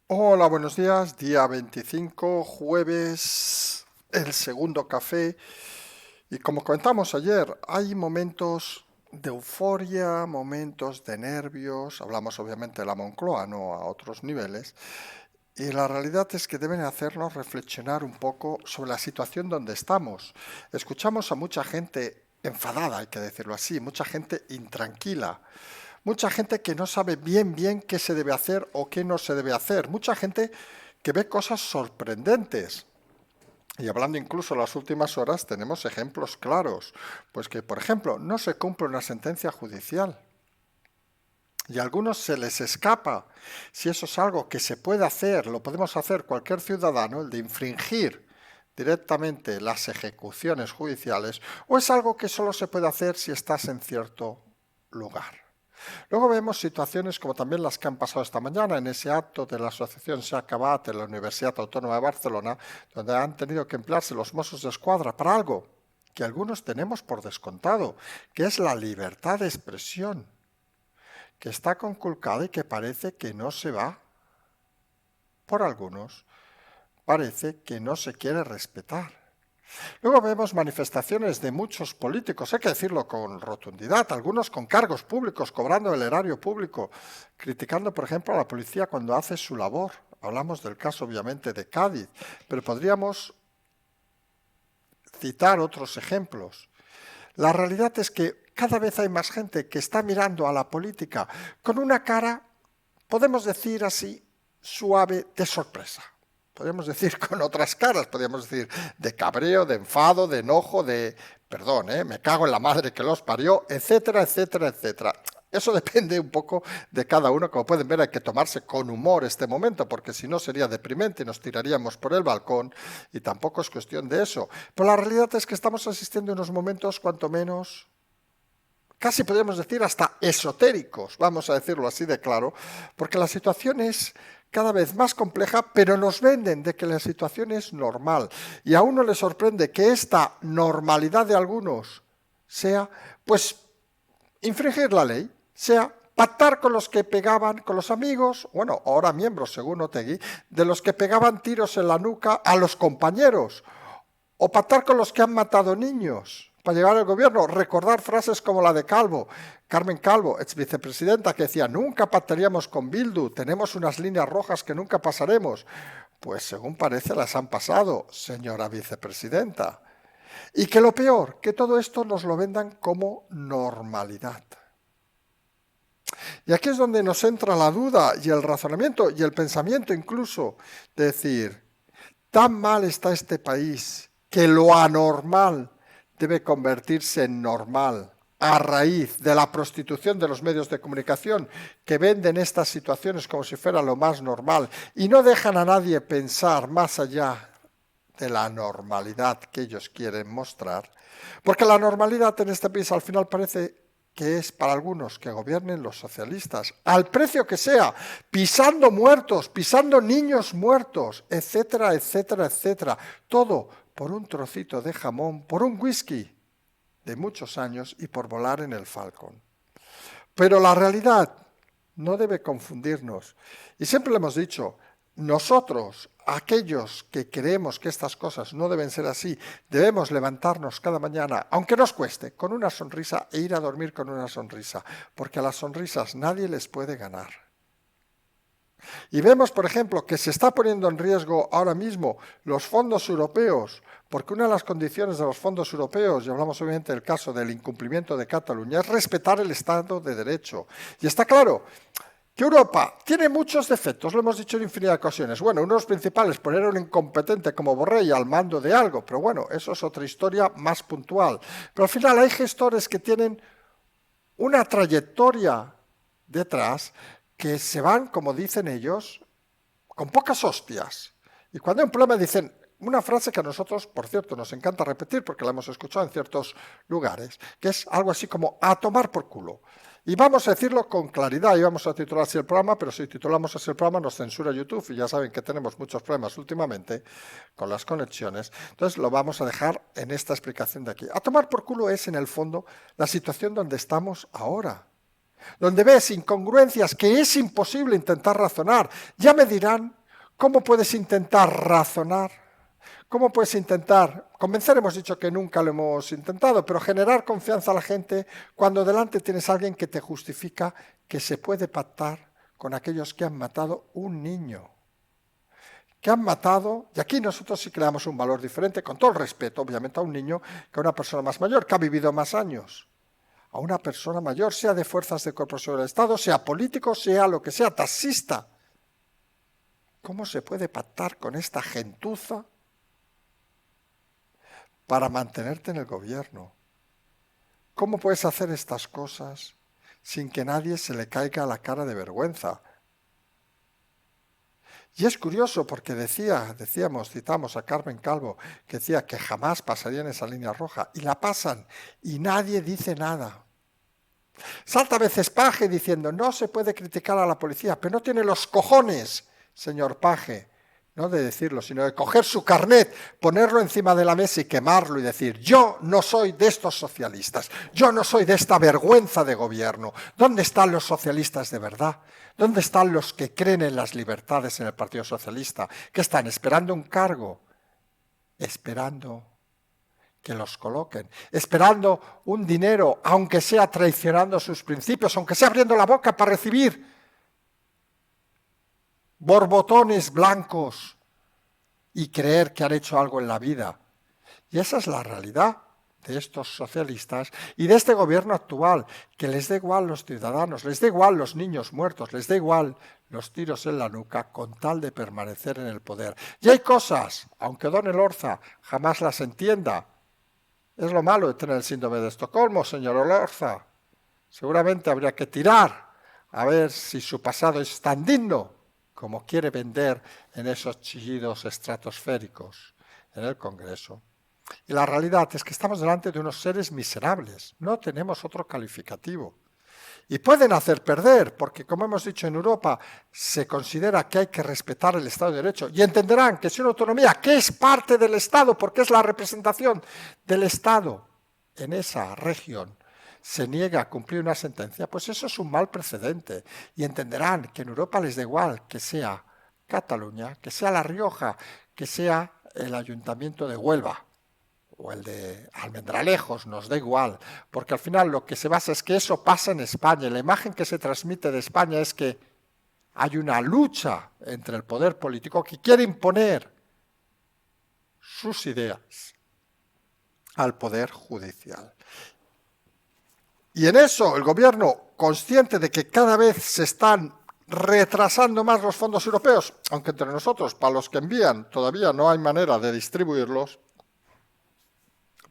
Hola, buenos días. Día 25, jueves, el segundo café. Y como comentamos ayer, hay momentos de euforia, momentos de nervios. Hablamos obviamente de la Moncloa, no a otros niveles. Y la realidad es que deben hacernos reflexionar un poco sobre la situación donde estamos. Escuchamos a mucha gente enfadada, hay que decirlo así, mucha gente intranquila, mucha gente que no sabe bien qué se debe hacer o qué no se debe hacer, mucha gente que ve cosas sorprendentes. Y hablando incluso en las últimas horas, tenemos ejemplos claros. Pues que, por ejemplo, no se cumple una sentencia judicial. Y a algunos se les escapa si eso es algo que se puede hacer, lo podemos hacer cualquier ciudadano, el de infringir directamente las ejecuciones judiciales, o es algo que solo se puede hacer si estás en cierto lugar. Luego vemos situaciones como también las que han pasado esta mañana en ese acto de la Asociación SACABAT en la Universidad Autónoma de Barcelona, donde han tenido que emplearse los Mossos de Escuadra para algo que algunos tenemos por descontado, que es la libertad de expresión, que está conculcada y que parece que no se va por algunos, parece que no se quiere respetar. Luego vemos manifestaciones de muchos políticos, hay que decirlo con rotundidad, algunos con cargos públicos, cobrando el erario público, criticando, por ejemplo, a la policía cuando hace su labor. Hablamos del caso, obviamente, de Cádiz, pero podríamos citar otros ejemplos. La realidad es que cada vez hay más gente que está mirando a la política con una cara, podemos decir así, suave, de sorpresa. Podríamos decir con otras caras, podríamos decir de cabreo, de enfado, de enojo, de perdón, me cago en la madre que los parió, etcétera, etcétera, etcétera. Eso depende un poco de cada uno. Como pueden ver, hay que tomarse con humor este momento, porque si no sería deprimente y nos tiraríamos por el balcón, y tampoco es cuestión de eso. Pero la realidad es que estamos asistiendo a unos momentos, cuanto menos, casi podríamos decir hasta esotéricos, vamos a decirlo así de claro, porque la situación es cada vez más compleja, pero nos venden de que la situación es normal. Y a uno le sorprende que esta normalidad de algunos sea, pues, infringir la ley, sea pactar con los que pegaban, con los amigos, bueno, ahora miembros, según Otegui, de los que pegaban tiros en la nuca a los compañeros, o pactar con los que han matado niños para llevar al gobierno, recordar frases como la de Calvo, Carmen Calvo, ex vicepresidenta, que decía, nunca pactaríamos con Bildu, tenemos unas líneas rojas que nunca pasaremos. Pues según parece las han pasado, señora vicepresidenta. Y que lo peor, que todo esto nos lo vendan como normalidad. Y aquí es donde nos entra la duda y el razonamiento y el pensamiento incluso de decir, tan mal está este país que lo anormal debe convertirse en normal a raíz de la prostitución de los medios de comunicación que venden estas situaciones como si fuera lo más normal y no dejan a nadie pensar más allá de la normalidad que ellos quieren mostrar, porque la normalidad en este país al final parece que es para algunos que gobiernen los socialistas, al precio que sea, pisando muertos, pisando niños muertos, etcétera, etcétera, etcétera. Todo por un trocito de jamón, por un whisky de muchos años y por volar en el Falcon. Pero la realidad no debe confundirnos. Y siempre le hemos dicho, nosotros, aquellos que creemos que estas cosas no deben ser así, debemos levantarnos cada mañana, aunque nos cueste, con una sonrisa e ir a dormir con una sonrisa, porque a las sonrisas nadie les puede ganar. Y vemos, por ejemplo, que se está poniendo en riesgo ahora mismo los fondos europeos, porque una de las condiciones de los fondos europeos, y hablamos obviamente del caso del incumplimiento de Cataluña, es respetar el Estado de Derecho. Y está claro que Europa tiene muchos defectos, lo hemos dicho en infinidad de ocasiones. Bueno, uno de los principales, poner a un incompetente como Borrell al mando de algo, pero bueno, eso es otra historia más puntual. Pero al final hay gestores que tienen una trayectoria detrás que se van, como dicen ellos, con pocas hostias. Y cuando hay un problema dicen una frase que a nosotros, por cierto, nos encanta repetir porque la hemos escuchado en ciertos lugares, que es algo así como a tomar por culo. Y vamos a decirlo con claridad, y vamos a titular así el programa, pero si titulamos así el programa nos censura YouTube, y ya saben que tenemos muchos problemas últimamente con las conexiones, entonces lo vamos a dejar en esta explicación de aquí. A tomar por culo es, en el fondo, la situación donde estamos ahora. donde ves incongruencias que es imposible intentar razonar. Ya me dirán, ¿cómo puedes intentar razonar? ¿Cómo puedes intentar convencer? Hemos dicho que nunca lo hemos intentado, pero generar confianza a la gente cuando delante tienes a alguien que te justifica que se puede pactar con aquellos que han matado un niño. Que han matado, y aquí nosotros sí creamos un valor diferente, con todo el respeto, obviamente, a un niño que a una persona más mayor, que ha vivido más años. A una persona mayor, sea de fuerzas de corporación del Estado, sea político, sea lo que sea, taxista. ¿Cómo se puede pactar con esta gentuza para mantenerte en el gobierno? ¿Cómo puedes hacer estas cosas sin que nadie se le caiga la cara de vergüenza? Y es curioso porque citamos a Carmen Calvo, que decía que jamás pasarían esa línea roja, y la pasan, y nadie dice nada. Salta a veces Paje diciendo, no se puede criticar a la policía, pero no tiene los cojones, señor Paje, no de decirlo, sino de coger su carnet, ponerlo encima de la mesa y quemarlo y decir, yo no soy de estos socialistas, yo no soy de esta vergüenza de gobierno. ¿Dónde están los socialistas de verdad? ¿Dónde están los que creen en las libertades en el Partido Socialista? ¿Que están esperando un cargo? Esperando que los coloquen, esperando un dinero, aunque sea traicionando sus principios, aunque sea abriendo la boca para recibir borbotones blancos y creer que han hecho algo en la vida. Y esa es la realidad de estos socialistas y de este gobierno actual, que les da igual los ciudadanos, les da igual los niños muertos, les da igual los tiros en la nuca con tal de permanecer en el poder. Y hay cosas, aunque don Elorza jamás las entienda, es lo malo de tener el síndrome de Estocolmo, señor Elorza. Seguramente habría que tirar a ver si su pasado es tan digno como quiere vender en esos chillidos estratosféricos en el Congreso. Y la realidad es que estamos delante de unos seres miserables, no tenemos otro calificativo. Y pueden hacer perder, porque como hemos dicho en Europa, se considera que hay que respetar el Estado de Derecho. Y entenderán que si una autonomía, que es parte del Estado, porque es la representación del Estado en esa región, se niega a cumplir una sentencia, pues eso es un mal precedente. Y entenderán que en Europa les da igual que sea Cataluña, que sea La Rioja, que sea el Ayuntamiento de Huelva o el de Almendralejos, nos da igual, porque al final lo que se basa es que eso pasa en España. La imagen que se transmite de España es que hay una lucha entre el poder político que quiere imponer sus ideas al poder judicial. Y en eso el gobierno, consciente de que cada vez se están retrasando más los fondos europeos, aunque entre nosotros, para los que envían, todavía no hay manera de distribuirlos,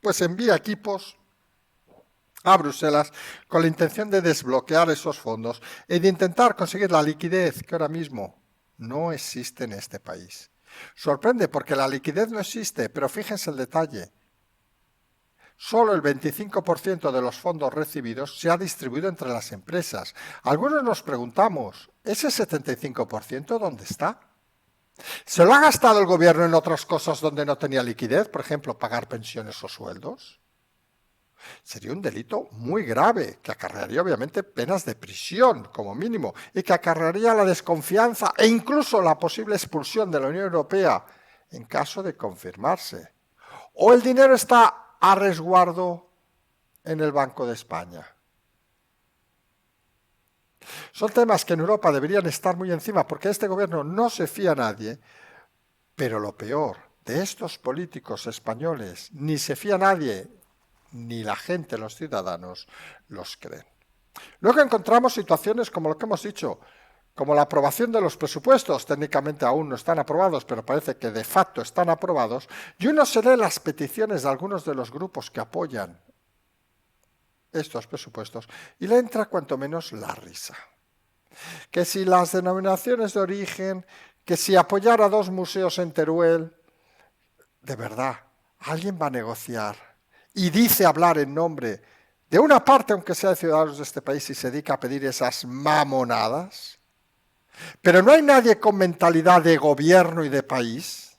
pues envía equipos a Bruselas con la intención de desbloquear esos fondos y de intentar conseguir la liquidez que ahora mismo no existe en este país. Sorprende porque la liquidez no existe, pero fíjense el detalle. Solo el 25% de los fondos recibidos se ha distribuido entre las empresas. Algunos nos preguntamos, ¿ese 75% dónde está? ¿Se lo ha gastado el gobierno en otras cosas donde no tenía liquidez? Por ejemplo, pagar pensiones o sueldos. Sería un delito muy grave, que acarrearía obviamente penas de prisión, como mínimo, y que acarrearía la desconfianza e incluso la posible expulsión de la Unión Europea en caso de confirmarse. ¿O el dinero está a resguardo en el Banco de España? Son temas que en Europa deberían estar muy encima, porque este gobierno no se fía a nadie, pero lo peor, de estos políticos españoles, ni se fía a nadie, ni la gente, los ciudadanos, los creen. Luego encontramos situaciones como lo que hemos dicho, como la aprobación de los presupuestos, técnicamente aún no están aprobados, pero parece que de facto están aprobados, y uno se lee las peticiones de algunos de los grupos que apoyan estos presupuestos y le entra cuanto menos la risa. Que si las denominaciones de origen, que si apoyar a 2 museos en Teruel, de verdad, ¿alguien va a negociar y dice hablar en nombre de una parte, aunque sea de ciudadanos de este país, y se dedica a pedir esas mamonadas? Pero no hay nadie con mentalidad de gobierno y de país.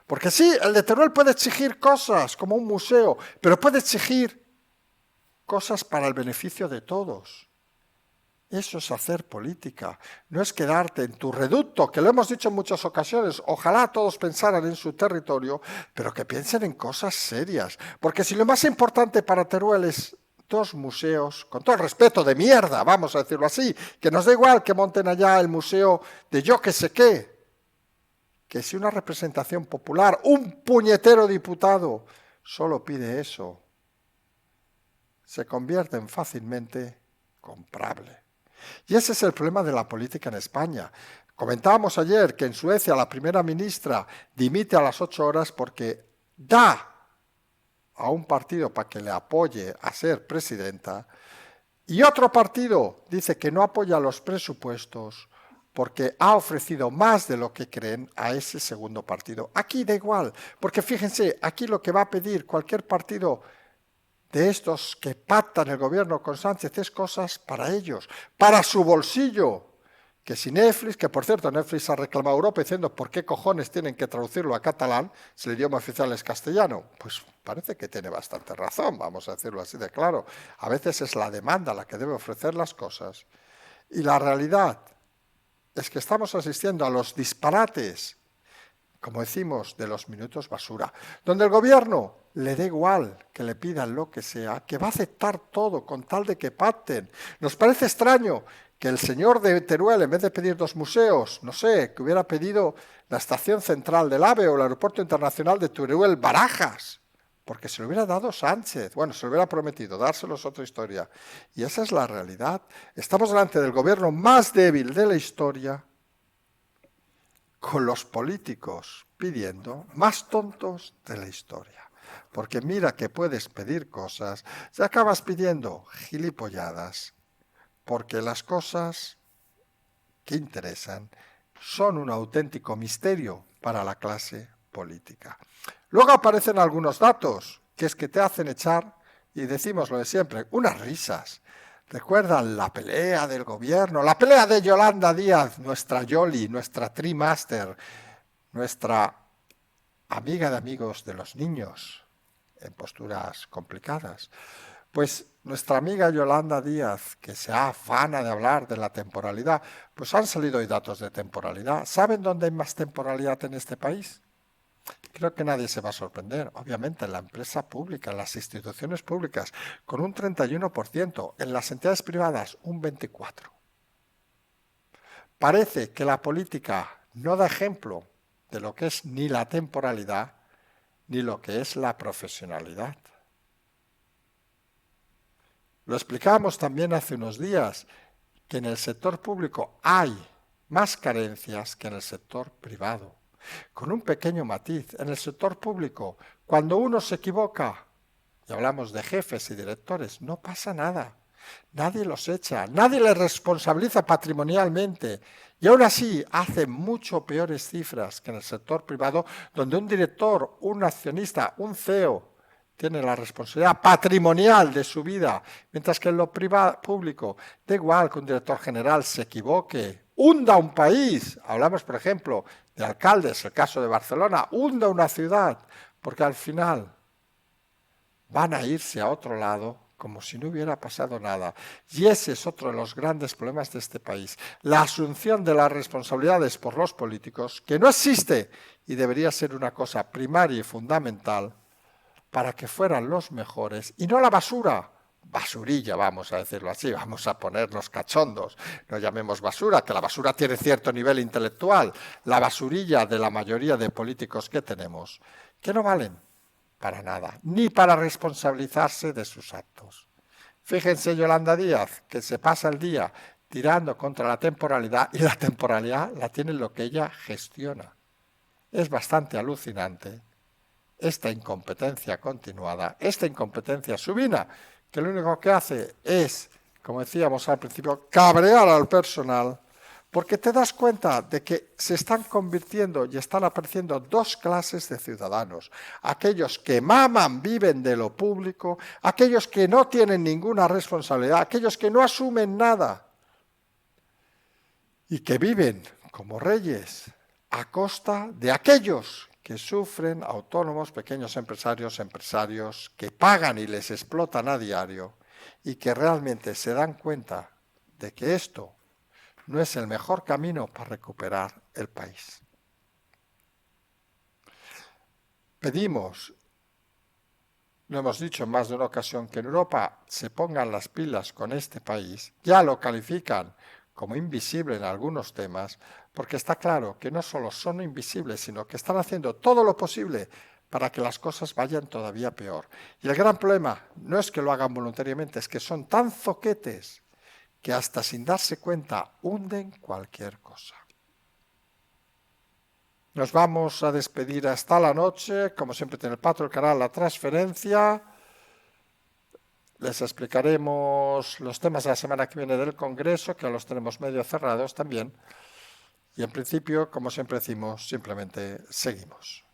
Porque sí, el de Teruel puede exigir cosas como un museo, pero puede exigir cosas para el beneficio de todos. Eso es hacer política, no es quedarte en tu reducto, que lo hemos dicho en muchas ocasiones, ojalá todos pensaran en su territorio, pero que piensen en cosas serias, porque si lo más importante para Teruel es dos museos, con todo el respeto de mierda, vamos a decirlo así, que nos da igual que monten allá el museo de yo que sé qué, que si una representación popular, un puñetero diputado solo pide eso, se convierten fácilmente comprable. Y ese es el problema de la política en España. Comentábamos ayer que en Suecia la primera ministra dimite a las 8 horas porque da a un partido para que le apoye a ser presidenta y otro partido dice que no apoya los presupuestos porque ha ofrecido más de lo que creen a ese segundo partido. Aquí da igual, porque fíjense, aquí lo que va a pedir cualquier partido de estos que pactan el gobierno con Sánchez es cosas para ellos, para su bolsillo. Que si Netflix, que por cierto Netflix ha reclamado a Europa diciendo por qué cojones tienen que traducirlo a catalán si el idioma oficial es castellano, pues parece que tiene bastante razón, vamos a decirlo así de claro. A veces es la demanda la que debe ofrecer las cosas. Y la realidad es que estamos asistiendo a los disparates, como decimos, de los minutos basura, donde el gobierno le da igual que le pidan lo que sea, que va a aceptar todo con tal de que pacten. Nos parece extraño que el señor de Teruel, en vez de pedir dos museos, no sé, que hubiera pedido la estación central del AVE o el aeropuerto internacional de Teruel Barajas, porque se lo hubiera dado Sánchez. Bueno, se lo hubiera prometido, dárselo es otra historia. Y esa es la realidad. Estamos delante del gobierno más débil de la historia, con los políticos pidiendo más tontos de la historia. Porque mira que puedes pedir cosas y acabas pidiendo gilipolladas, porque las cosas que interesan son un auténtico misterio para la clase política. Luego aparecen algunos datos que es que te hacen echar, y decimos lo de siempre, unas risas. ¿Recuerdan la pelea del gobierno? La pelea de Yolanda Díaz, nuestra Yoli, nuestra Trimaster, nuestra amiga de amigos de los niños, en posturas complicadas. Pues nuestra amiga Yolanda Díaz, que se afana de hablar de la temporalidad, pues han salido hoy datos de temporalidad. ¿Saben dónde hay más temporalidad en este país? Creo que nadie se va a sorprender. Obviamente en la empresa pública, en las instituciones públicas, con un 31%, en las entidades privadas un 24%. Parece que la política no da ejemplo de lo que es ni la temporalidad ni lo que es la profesionalidad. Lo explicábamos también hace unos días, que en el sector público hay más carencias que en el sector privado. Con un pequeño matiz, en el sector público, cuando uno se equivoca, y hablamos de jefes y directores, no pasa nada. Nadie los echa, nadie les responsabiliza patrimonialmente. Y aún así hacen mucho peores cifras que en el sector privado, donde un director, un accionista, un CEO tiene la responsabilidad patrimonial de su vida, mientras que en lo público da igual que un director general se equivoque, hunda un país. Hablamos, por ejemplo, de alcaldes, el caso de Barcelona, hunda una ciudad, porque al final van a irse a otro lado como si no hubiera pasado nada. Y ese es otro de los grandes problemas de este país, la asunción de las responsabilidades por los políticos, que no existe y debería ser una cosa primaria y fundamental para que fueran los mejores y no la basura. Basurilla, vamos a decirlo así, vamos a ponernos cachondos, no llamemos basura, que la basura tiene cierto nivel intelectual, la basurilla de la mayoría de políticos que tenemos, que no valen para nada, ni para responsabilizarse de sus actos. Fíjense Yolanda Díaz, que se pasa el día tirando contra la temporalidad, y la temporalidad la tiene lo que ella gestiona. Es bastante alucinante esta incompetencia continuada, esta incompetencia subina, que lo único que hace es, como decíamos al principio, cabrear al personal, porque te das cuenta de que se están convirtiendo y están apareciendo dos clases de ciudadanos. Aquellos que maman, viven de lo público, aquellos que no tienen ninguna responsabilidad, aquellos que no asumen nada y que viven como reyes a costa de aquellos que sufren, autónomos, pequeños empresarios que pagan y les explotan a diario y que realmente se dan cuenta de que esto no es el mejor camino para recuperar el país. Pedimos, lo hemos dicho en más de una ocasión, que en Europa se pongan las pilas con este país. Ya lo califican como invisible en algunos temas, porque está claro que no solo son invisibles, sino que están haciendo todo lo posible para que las cosas vayan todavía peor. Y el gran problema no es que lo hagan voluntariamente, es que son tan zoquetes que hasta sin darse cuenta hunden cualquier cosa. Nos vamos a despedir hasta la noche, como siempre en el patio del canal La Transferencia. Les explicaremos los temas de la semana que viene del Congreso, que los tenemos medio cerrados también. Y en principio, como siempre decimos, simplemente seguimos.